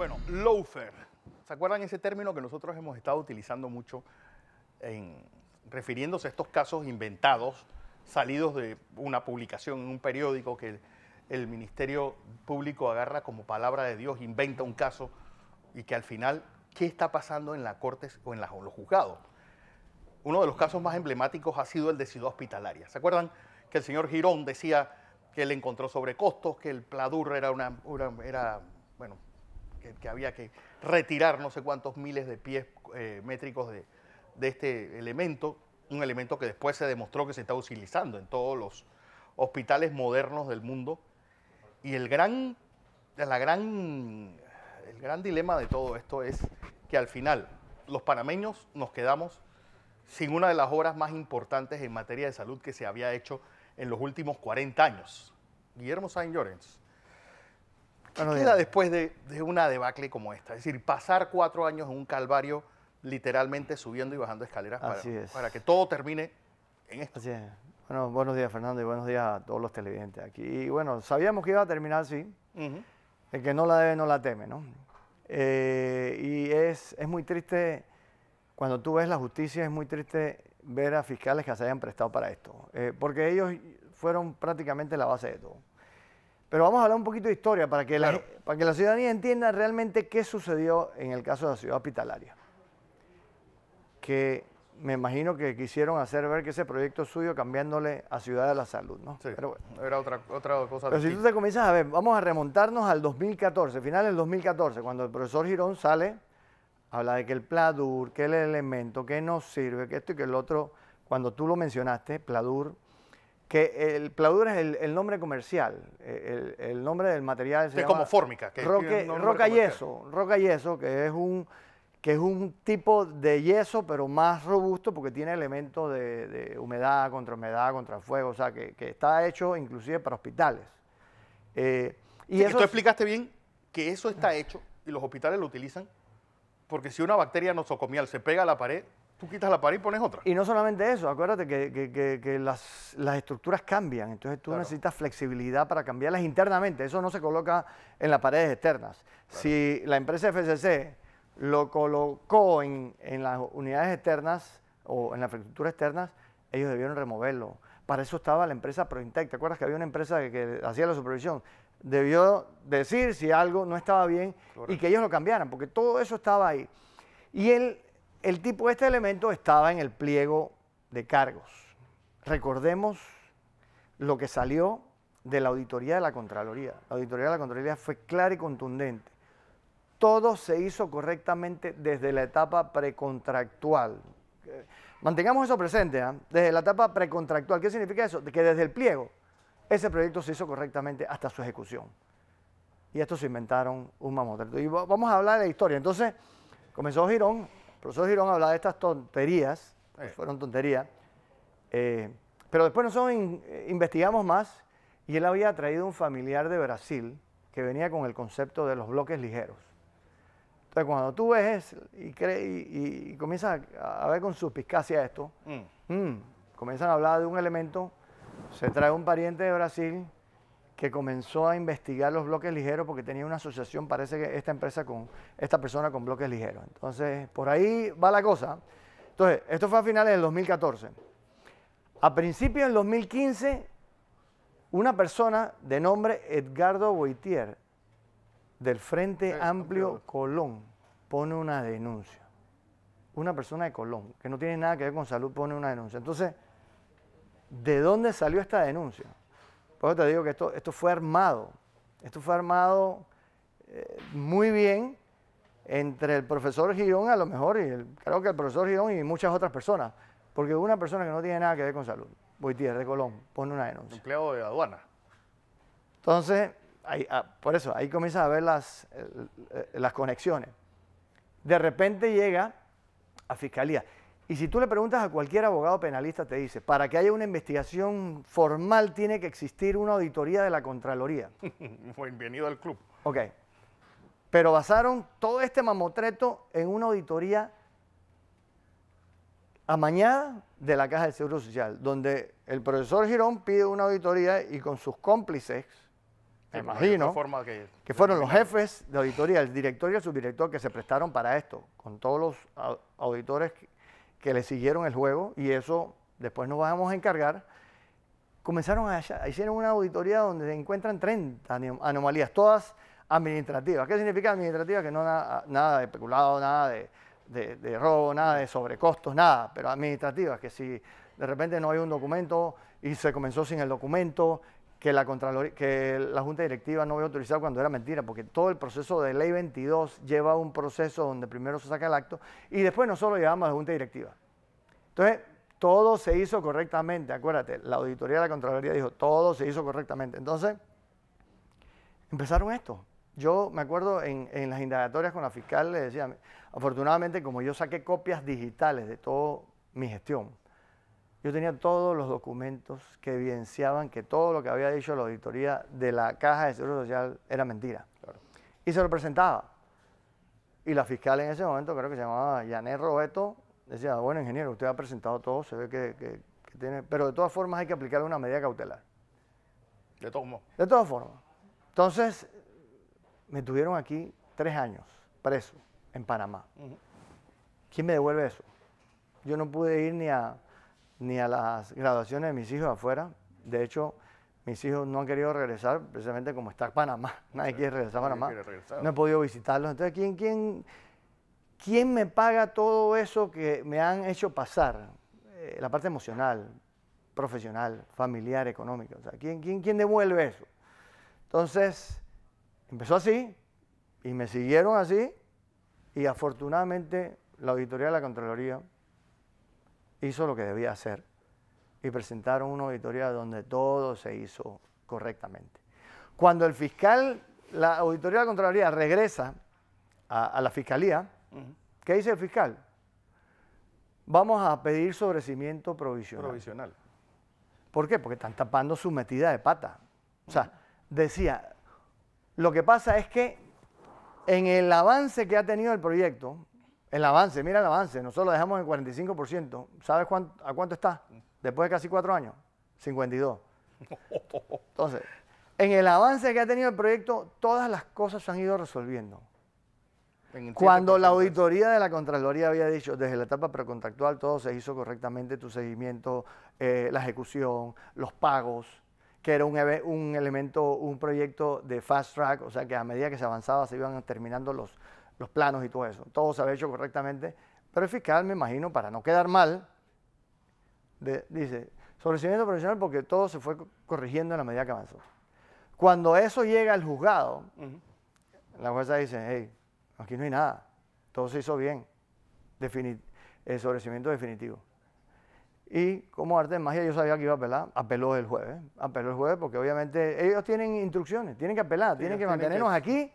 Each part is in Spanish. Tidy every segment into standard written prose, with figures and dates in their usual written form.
Bueno, lawfare. ¿Se acuerdan ese término que nosotros hemos estado utilizando mucho refiriéndose a estos casos inventados, salidos de una publicación en un periódico que el Ministerio Público agarra como palabra de Dios, inventa un caso y que al final, ¿qué está pasando en la corte o en los juzgados? Uno de los casos más emblemáticos ha sido el de Ciudad Hospitalaria. ¿Se acuerdan que el señor Girón decía que él encontró sobrecostos, que el Pladur era bueno, que había que retirar no sé cuántos miles de pies métricos de este elemento, un elemento que después se demostró que se está utilizando en todos los hospitales modernos del mundo? Y el gran dilema de todo esto es que al final los panameños nos quedamos sin una de las obras más importantes en materia de salud que se había hecho en los últimos 40 años. Guillermo Sainz Llorens, ¿qué queda después de una debacle como esta? Es decir, pasar 4 años en un calvario, literalmente subiendo y bajando escaleras para que todo termine en esto. Así es. Bueno, buenos días, Fernando, y buenos días a todos los televidentes aquí. Y bueno, sabíamos que iba a terminar así. El que no la debe, no la teme, ¿no? Y es muy triste, cuando tú ves la justicia, es muy triste ver a fiscales que se hayan prestado para esto, porque ellos fueron prácticamente la base de todo. Pero vamos a hablar un poquito de historia para que, para que la ciudadanía entienda realmente qué sucedió en el caso de la Ciudad Hospitalaria. Que me imagino que quisieron hacer ver que ese proyecto suyo cambiándole a Ciudad de la Salud, ¿no? Sí, pero bueno, era otra cosa. Pero si tú te comienzas a ver, vamos a remontarnos al 2014, final del 2014, cuando el profesor Girón sale, habla de que el Pladur, que el elemento, que no sirve, que esto y que el otro, cuando tú lo mencionaste, Pladur, que el Pladur es el nombre comercial, el nombre del material se llama como fórmica. Roca yeso, que es un tipo de yeso, pero más robusto porque tiene elementos de humedad, contra fuego, o sea, que está hecho inclusive para hospitales. Y eso, tú explicaste bien que eso está hecho y los hospitales lo utilizan porque si una bacteria nosocomial se pega a la pared, tú quitas la pared y pones otra. Y no solamente eso, acuérdate que las estructuras cambian, entonces tú necesitas flexibilidad para cambiarlas internamente, eso no se coloca en las paredes externas. Si la empresa FCC lo colocó en las unidades externas o en la infraestructura externas, ellos debieron removerlo. Para eso estaba la empresa Prointec. ¿Te acuerdas que había una empresa que hacía la supervisión? Debió decir si algo no estaba bien y que ellos lo cambiaran, porque todo eso estaba ahí. Y el tipo de este elemento estaba en el pliego de cargos. Recordemos lo que salió de la auditoría de la Contraloría. La auditoría de la Contraloría fue clara y contundente. Todo se hizo correctamente desde la etapa precontractual. Mantengamos eso presente, ¿eh? Desde la etapa precontractual. ¿Qué significa eso? Que desde el pliego, ese proyecto se hizo correctamente hasta su ejecución. Y esto se inventaron un mamotreto. Y vamos a hablar de la historia. Entonces, comenzó Girón, el profesor Girón hablaba de estas tonterías, pues fueron tonterías, pero después nosotros investigamos más y él había traído un familiar de Brasil que venía con el concepto de los bloques ligeros. Entonces, cuando tú ves y comienzas a ver con suspicacia esto, comienzan a hablar de un elemento, se trae un pariente de Brasil que comenzó a investigar los bloques ligeros porque tenía una asociación, parece que esta persona con bloques ligeros. Entonces, por ahí va la cosa. Entonces, esto fue a finales del 2014. A principios del 2015, una persona de nombre Edgardo Boitier, del Frente Amplio Colón, pone una denuncia. Una persona de Colón, que no tiene nada que ver con salud, pone una denuncia. Entonces, ¿de dónde salió esta denuncia? Por eso te digo que esto fue armado. Esto fue armado muy bien entre el profesor Girón, a lo mejor, creo que el profesor Girón y muchas otras personas. Porque una persona que no tiene nada que ver con salud, Boitier de Colón, pone una denuncia. Empleado de aduana. Entonces, por eso, ahí comienzas a ver las conexiones. De repente llega a Fiscalía. Y si tú le preguntas a cualquier abogado penalista, te dice, para que haya una investigación formal tiene que existir una auditoría de la Contraloría. Bienvenido al club. Ok. Pero basaron todo este mamotreto en una auditoría amañada de la Caja del Seguro Social, donde el profesor Girón pide una auditoría y con sus cómplices me imagino, que fueron los jefes de auditoría, el director y el subdirector que se prestaron para esto, con todos los auditores que le siguieron el juego, y eso después nos vamos a encargar. Hicieron una auditoría donde se encuentran 30 anomalías, todas administrativas. ¿Qué significa administrativa? Que no nada de peculado, nada de robo, nada de sobrecostos, nada, pero administrativas, que si de repente no hay un documento y se comenzó sin el documento, que la Junta Directiva no había autorizado cuando era mentira, porque todo el proceso de Ley 22 lleva un proceso donde primero se saca el acto y después nosotros lo llevamos a la Junta Directiva. Entonces, todo se hizo correctamente, acuérdate, la auditoría de la Contraloría dijo, todo se hizo correctamente. Entonces, empezaron esto. Yo me acuerdo en las indagatorias con la fiscal, le decía, afortunadamente como yo saqué copias digitales de toda mi gestión, yo tenía todos los documentos que evidenciaban que todo lo que había dicho la auditoría de la Caja de Seguro Social era mentira. Claro. Y se lo presentaba. Y la fiscal en ese momento, creo que se llamaba Yanet Roberto, decía, bueno, ingeniero, usted ha presentado todo, se ve que tiene... Pero de todas formas hay que aplicarle una medida cautelar. ¿De todos modos? De todas formas. Entonces, me tuvieron aquí 3 años preso en Panamá. ¿Quién me devuelve eso? Yo no pude ir ni a las graduaciones de mis hijos afuera. De hecho, mis hijos no han querido regresar, precisamente como está Panamá. Nadie quiere regresar a Panamá. No he podido visitarlos. Entonces, ¿quién me paga todo eso que me han hecho pasar? La parte emocional, profesional, familiar, económica. O sea, ¿quién devuelve eso? Entonces, empezó así y me siguieron así y afortunadamente la auditoría de la Contraloría hizo lo que debía hacer y presentaron una auditoría donde todo se hizo correctamente. Cuando el fiscal, la auditoría de la Contraloría regresa a la fiscalía, ¿qué dice el fiscal? Vamos a pedir sobrecimiento provisional. ¿Por qué? Porque están tapando su metida de pata. O sea, decía, lo que pasa es que en el avance que ha tenido el proyecto, mira el avance, nosotros lo dejamos en 45%. ¿Sabes a cuánto está? Después de casi 4 años, 52. Entonces, en el avance que ha tenido el proyecto, todas las cosas se han ido resolviendo. Cuando la auditoría de la Contraloría había dicho, desde la etapa precontractual todo se hizo correctamente, tu seguimiento, la ejecución, los pagos, que era un proyecto de fast track, o sea que a medida que se avanzaba se iban terminando los planos y todo eso. Todo se había hecho correctamente, pero el fiscal, me imagino, para no quedar mal, dice, sobrecimiento provisional porque todo se fue corrigiendo en la medida que avanzó. Cuando eso llega al juzgado, la jueza dice, hey, aquí no hay nada, todo se hizo bien, sobrecimiento definitivo. Y como arte de magia yo sabía que iba a apelar, apeló el jueves porque obviamente ellos tienen instrucciones, tienen que apelar, tienen que mantenernos aquí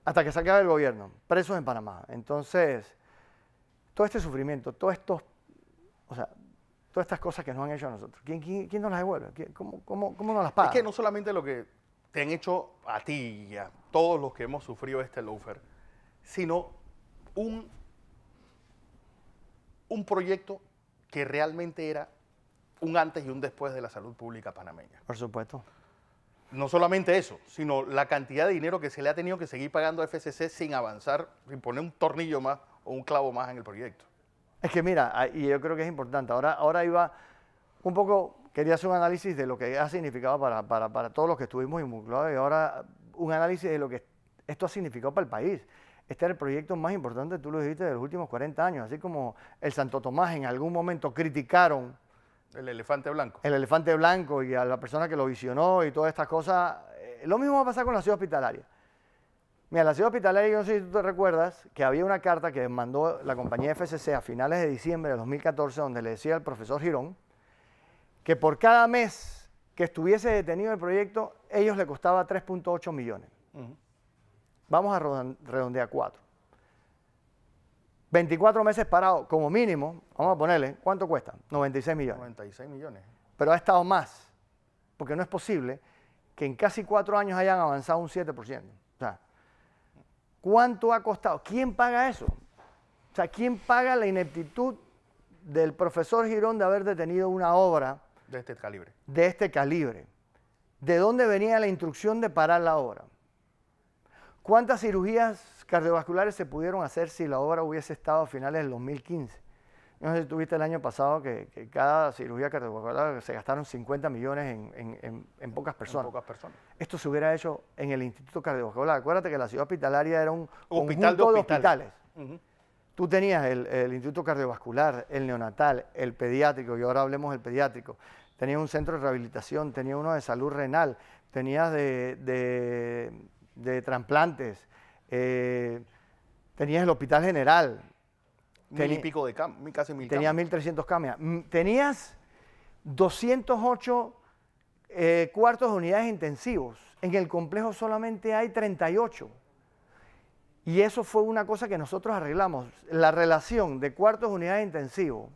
hasta que se acabe el gobierno, presos en Panamá. Entonces, todo este sufrimiento, todas estas cosas que nos han hecho a nosotros, ¿quién nos las devuelve? ¿Cómo nos las paga? Es que no solamente lo que te han hecho a ti y a todos los que hemos sufrido este lawfare, sino un proyecto que realmente era un antes y un después de la salud pública panameña. Por supuesto. No solamente eso, sino la cantidad de dinero que se le ha tenido que seguir pagando a FCC sin avanzar, sin poner un tornillo más o un clavo más en el proyecto. Es que mira, y yo creo que es importante, ahora iba un poco, quería hacer un análisis de lo que ha significado para todos los que estuvimos involucrados y ahora un análisis de lo que esto ha significado para el país. Este era el proyecto más importante, tú lo dijiste, de los últimos 40 años, así como el Santo Tomás en algún momento criticaron el elefante blanco. El elefante blanco y a la persona que lo visionó y todas estas cosas. Lo mismo va a pasar con la ciudad hospitalaria. Mira, la ciudad hospitalaria, yo no sé si tú te recuerdas, que había una carta que mandó la compañía FCC a finales de diciembre de 2014, donde le decía al profesor Girón que por cada mes que estuviese detenido el proyecto, ellos le costaba 3.8 millones. Vamos a redondear 4. 24 meses parado, como mínimo, vamos a ponerle, ¿cuánto cuesta? 96 millones. 96 millones. Pero ha estado más, porque no es posible que en casi 4 años hayan avanzado un 7%. O sea, ¿cuánto ha costado? ¿Quién paga eso? O sea, ¿quién paga la ineptitud del profesor Girón de haber detenido una obra de este calibre? De este calibre. ¿de dónde venía la instrucción de parar la obra? ¿Cuántas cirugías cardiovasculares se pudieron hacer si la obra hubiese estado a finales del 2015? No sé si tuviste el año pasado que cada cirugía cardiovascular se gastaron 50 millones en pocas personas. En pocas personas. Esto se hubiera hecho en el Instituto Cardiovascular. Acuérdate que la ciudad hospitalaria era un Hospital conjunto de hospitales. Uh-huh. Tú tenías el Instituto Cardiovascular, el neonatal, el pediátrico, y ahora hablemos del pediátrico. Tenías un centro de rehabilitación, tenías uno de salud renal, tenías de trasplantes, tenías el Hospital General. Mil y pico de camas, casi 1000 tenías camas. 1.300 camas. Tenías 208 cuartos de unidades intensivos. En el complejo solamente hay 38. Y eso fue una cosa que nosotros arreglamos. La relación de cuartos de unidades intensivos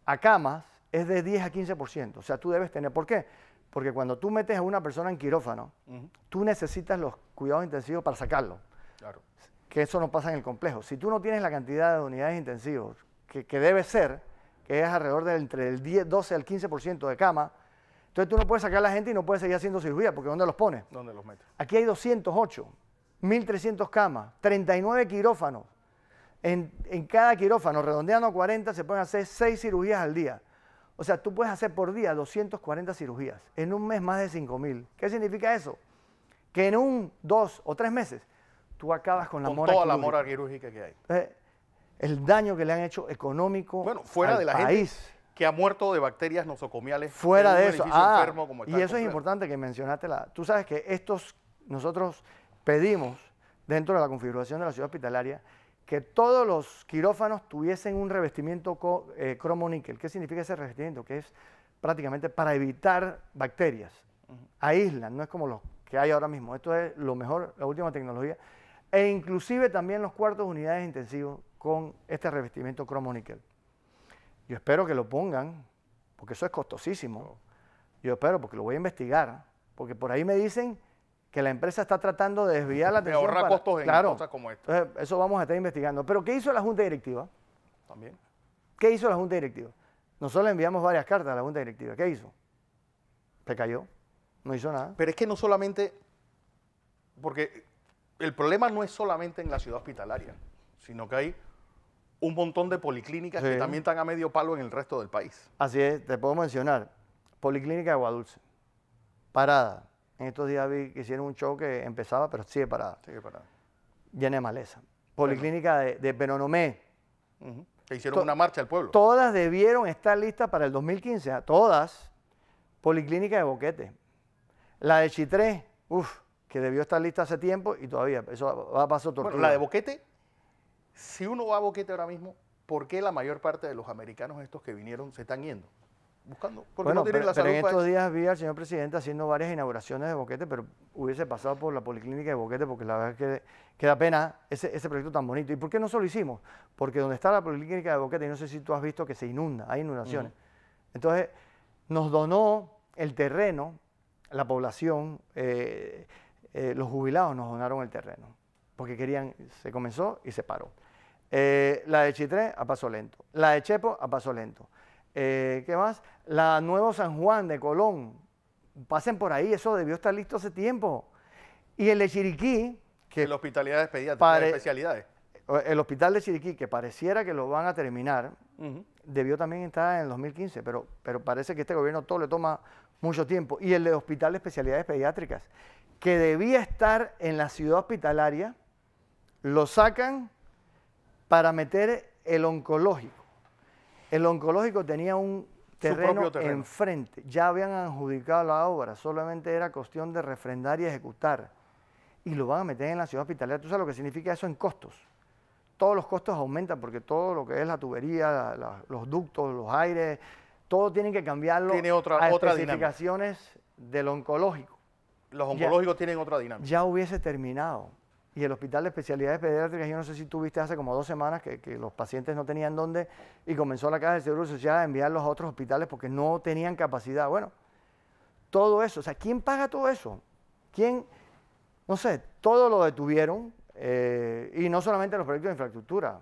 a camas es de 10 a 15%. O sea, tú debes tener. ¿Por qué? Porque cuando tú metes a una persona en quirófano, tú necesitas los cuidados intensivos para sacarlo. Claro. Que eso no pasa en el complejo. Si tú no tienes la cantidad de unidades intensivas que debe ser, que es alrededor de entre el 12 al 15% de cama, entonces tú no puedes sacar a la gente y no puedes seguir haciendo cirugía, porque ¿dónde los pones? ¿Dónde los metes? Aquí hay 208, 1.300 camas, 39 quirófanos. En cada quirófano, redondeando a 40, se pueden hacer 6 cirugías al día. O sea, tú puedes hacer por día 240 cirugías. En un mes más de 5.000. ¿Qué significa eso? Que en 1, 2 o 3 meses tú acabas con la mora toda quirúrgica. la mora quirúrgica que hay. El daño que le han hecho económico fuera al de la país. gente que ha muerto de bacterias nosocomiales. Fuera de eso. Enfermo como y eso es importante que mencionaste. Tú sabes que nosotros pedimos dentro de la configuración de la ciudad hospitalaria que todos los quirófanos tuviesen un revestimiento cromo-níquel. ¿Qué significa ese revestimiento? Que es prácticamente para evitar bacterias. Aíslan, no es como los que hay ahora mismo. Esto es lo mejor, la última tecnología. E inclusive también los cuartos de unidades intensivos con este revestimiento cromo-níquel. Yo espero que lo pongan, porque eso es costosísimo. Yo espero, porque lo voy a investigar, porque por ahí me dicen que la empresa está tratando de desviar la atención. De ahorrar costos en cosas como esta. Entonces, eso vamos a estar investigando. Pero ¿qué hizo la Junta Directiva? También. ¿Qué hizo la Junta Directiva? Nosotros le enviamos varias cartas a la Junta Directiva. ¿Qué hizo? Se cayó. No hizo nada. Pero es que no solamente, porque el problema no es solamente en la ciudad hospitalaria, sino que hay un montón de policlínicas que también están a medio palo en el resto del país. Así es, te puedo mencionar. Policlínica de Aguadulce, parada. En estos días vi que hicieron un show que empezaba, pero sigue parada. Sigue parada. Llena de maleza. Policlínica de Penonomé. Que hicieron una marcha al pueblo. Todas debieron estar listas para el 2015, todas. Policlínica de Boquete. La de Chitré, que debió estar lista hace tiempo y todavía, eso va a pasar tortura. Bueno, la de Boquete, si uno va a Boquete ahora mismo, ¿por qué la mayor parte de los americanos estos que vinieron se están yendo? Buscando, porque bueno, no tienen pero, la salud pero en para estos eso. días vi al señor presidente haciendo varias inauguraciones de Boquete, pero hubiese pasado por la Policlínica de Boquete, porque la verdad es que da pena ese proyecto tan bonito. ¿Y por qué no se lo hicimos? Porque donde está la Policlínica de Boquete, y no sé si tú has visto que se inunda, hay inundaciones. Entonces, nos donó el terreno, la población, los jubilados nos donaron el terreno, porque querían, se comenzó y se paró. La de Chitré a paso lento, la de Chepo a paso lento. ¿Qué más? La Nuevo San Juan de Colón, pasen por ahí, eso debió estar listo hace tiempo. Y el de Chiriquí, que la hospitalidad de pediatría, de especialidades. El hospital de Chiriquí, que pareciera que lo van a terminar, debió también estar en el 2015, pero parece que este gobierno todo le toma mucho tiempo. Y el de hospital de especialidades pediátricas, que debía estar en la ciudad hospitalaria, lo sacan para meter el oncológico. El oncológico tenía un terreno enfrente, ya habían adjudicado la obra, solamente era cuestión de refrendar y ejecutar. Y lo van a meter en la ciudad hospitalaria. ¿Tú sabes lo que significa eso en costos? Todos los costos aumentan porque todo lo que es la tubería, los ductos, los aires, todo tienen que cambiarlo a especificaciones del oncológico. Los oncológicos tienen otra dinámica. Ya hubiese terminado. Y el Hospital de Especialidades Pediátricas, yo no sé si tú viste hace como 2 semanas que los pacientes no tenían dónde y comenzó la Caja del Seguro Social a enviarlos a otros hospitales porque no tenían capacidad. Bueno, todo eso, o sea, ¿quién paga todo eso? ¿Quién? No sé, todo lo detuvieron y no solamente los proyectos de infraestructura,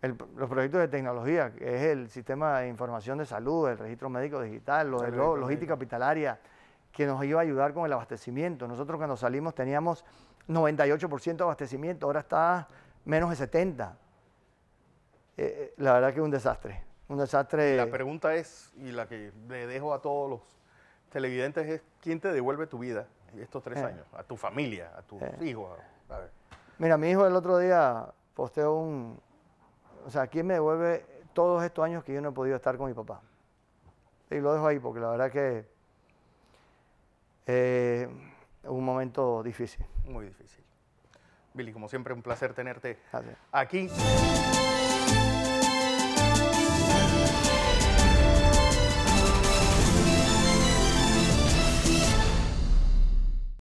los proyectos de tecnología, que es el sistema de información de salud, el registro médico digital, logística hospitalaria, que nos iba a ayudar con el abastecimiento. Nosotros cuando salimos teníamos 98% de abastecimiento, ahora está menos de 70%. La verdad que es un desastre. Un desastre. Y la pregunta es, y la que le dejo a todos los televidentes es, ¿quién te devuelve tu vida estos 3 años? A tu familia, a tus hijos. A ver. Mira, mi hijo el otro día posteó o sea, ¿quién me devuelve todos estos años que yo no he podido estar con mi papá? Y lo dejo ahí porque la verdad que es un momento difícil. Muy difícil. Billy, como siempre, un placer tenerte Gracias. aquí.